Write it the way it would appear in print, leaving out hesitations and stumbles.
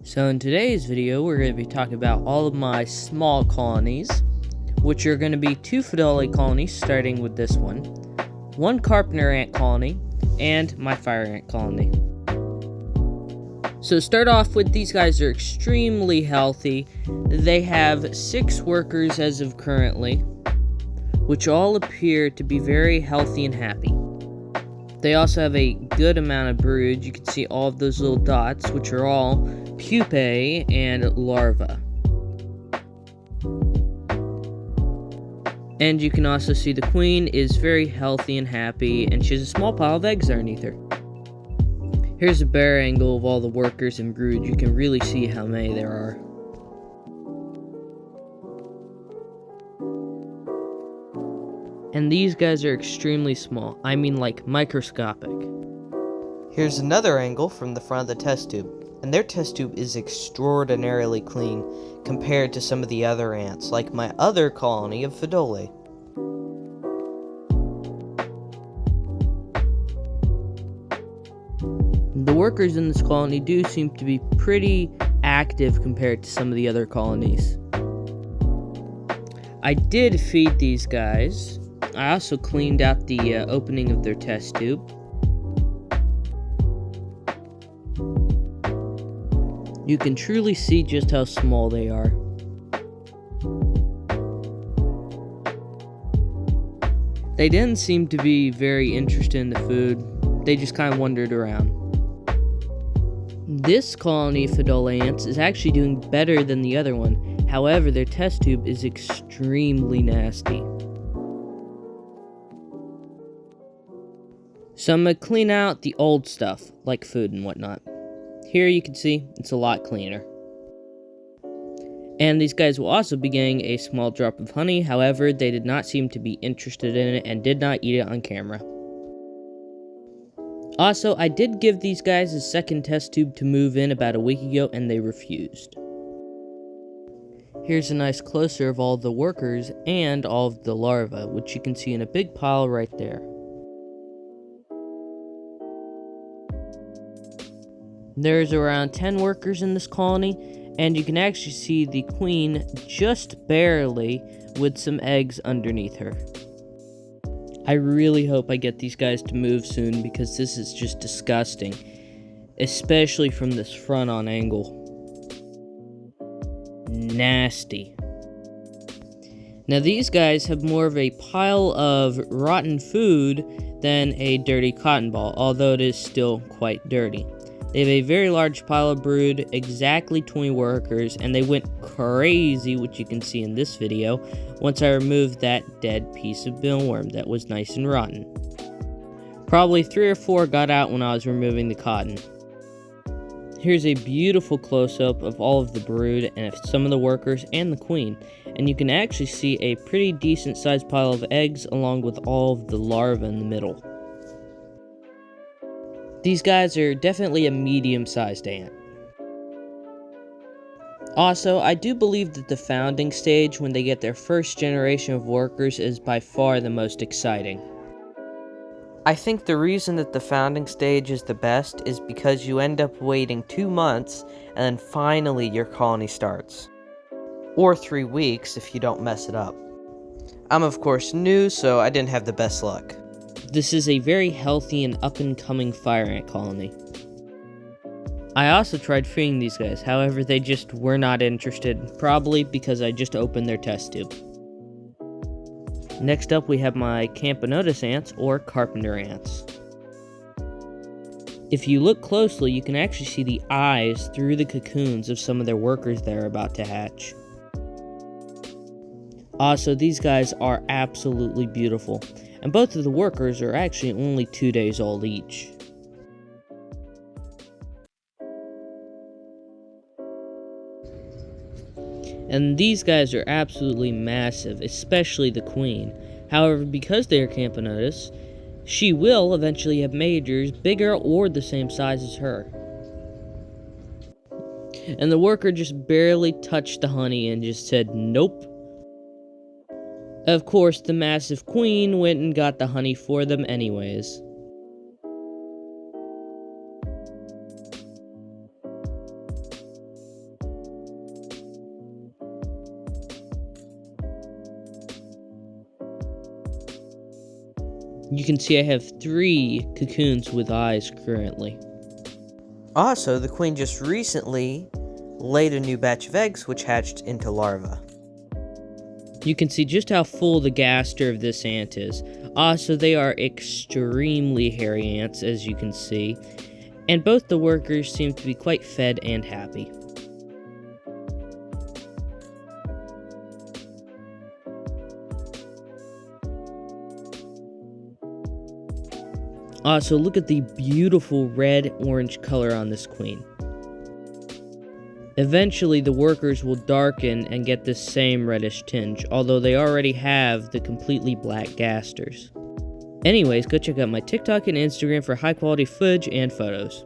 So in today's video, we're going to be talking about all of my small colonies, which are going to be 2 Fidelity colonies, starting with this one carpenter ant colony, and my fire ant colony. So to start off with, these guys are extremely healthy. They have 6 workers as of currently, which all appear to be very healthy and happy. They also have a good amount of brood. You can see all of those little dots, which are all pupae and larvae. And you can also see the queen is very healthy and happy, and she has a small pile of eggs underneath her. Here's a better angle of all the workers and brood. You can really see how many there are. And these guys are extremely small. I mean, like, microscopic. Here's another angle from the front of the test tube. And their test tube is extraordinarily clean compared to some of the other ants, like my other colony of Fidole. The workers in this colony do seem to be pretty active compared to some of the other colonies. I did feed these guys. I also cleaned out the opening of their test tube. You can truly see just how small they are. They didn't seem to be very interested in the food. They just kind of wandered around. This colony of Fidole ants is actually doing better than the other one. However, their test tube is extremely nasty. So I'm going to clean out the old stuff, like food and whatnot. Here you can see, it's a lot cleaner. And these guys will also be getting a small drop of honey, however, they did not seem to be interested in it and did not eat it on camera. Also, I did give these guys a second test tube to move in about a week ago, and they refused. Here's a nice closer of all the workers and all of the larvae, which you can see in a big pile right there. There's around 10 workers in this colony, and you can actually see the queen just barely with some eggs underneath her. I really hope I get these guys to move soon because this is just disgusting, especially from this front-on angle. Nasty. Now these guys have more of a pile of rotten food than a dirty cotton ball, although it is still quite dirty. They have a very large pile of brood, exactly 20 workers, and they went crazy, which you can see in this video, once I removed that dead piece of mealworm that was nice and rotten. Probably 3 or 4 got out when I was removing the cotton. Here's a beautiful close-up of all of the brood and some of the workers and the queen, and you can actually see a pretty decent sized pile of eggs along with all of the larvae in the middle. These guys are definitely a medium-sized ant. Also, I do believe that the founding stage, when they get their first generation of workers, is by far the most exciting. I think the reason that the founding stage is the best is because you end up waiting 2 months, and then finally your colony starts. Or 3 weeks if you don't mess it up. I'm of course new, so I didn't have the best luck. This is a very healthy and up-and-coming fire ant colony. I also tried freeing these guys, however they just were not interested, probably because I just opened their test tube. Next up we have my Camponotus ants, or carpenter ants. If you look closely, you can actually see the eyes through the cocoons of some of their workers that are about to hatch. Also, these guys are absolutely beautiful. And both of the workers are actually only 2 days old each. And these guys are absolutely massive, especially the queen. However, because they are Camponotus, she will eventually have majors bigger or the same size as her. And the worker just barely touched the honey and just said, nope. Of course, the massive queen went and got the honey for them anyways. You can see I have 3 cocoons with eyes currently. Also, the queen just recently laid a new batch of eggs which hatched into larvae. You can see just how full the gaster of this ant is. Also, they are extremely hairy ants, as you can see, and both the workers seem to be quite fed and happy. Also, look at the beautiful red-orange color on this queen. Eventually, the workers will darken and get this same reddish tinge, although they already have the completely black gasters. Anyways, go check out my TikTok and Instagram for high-quality footage and photos.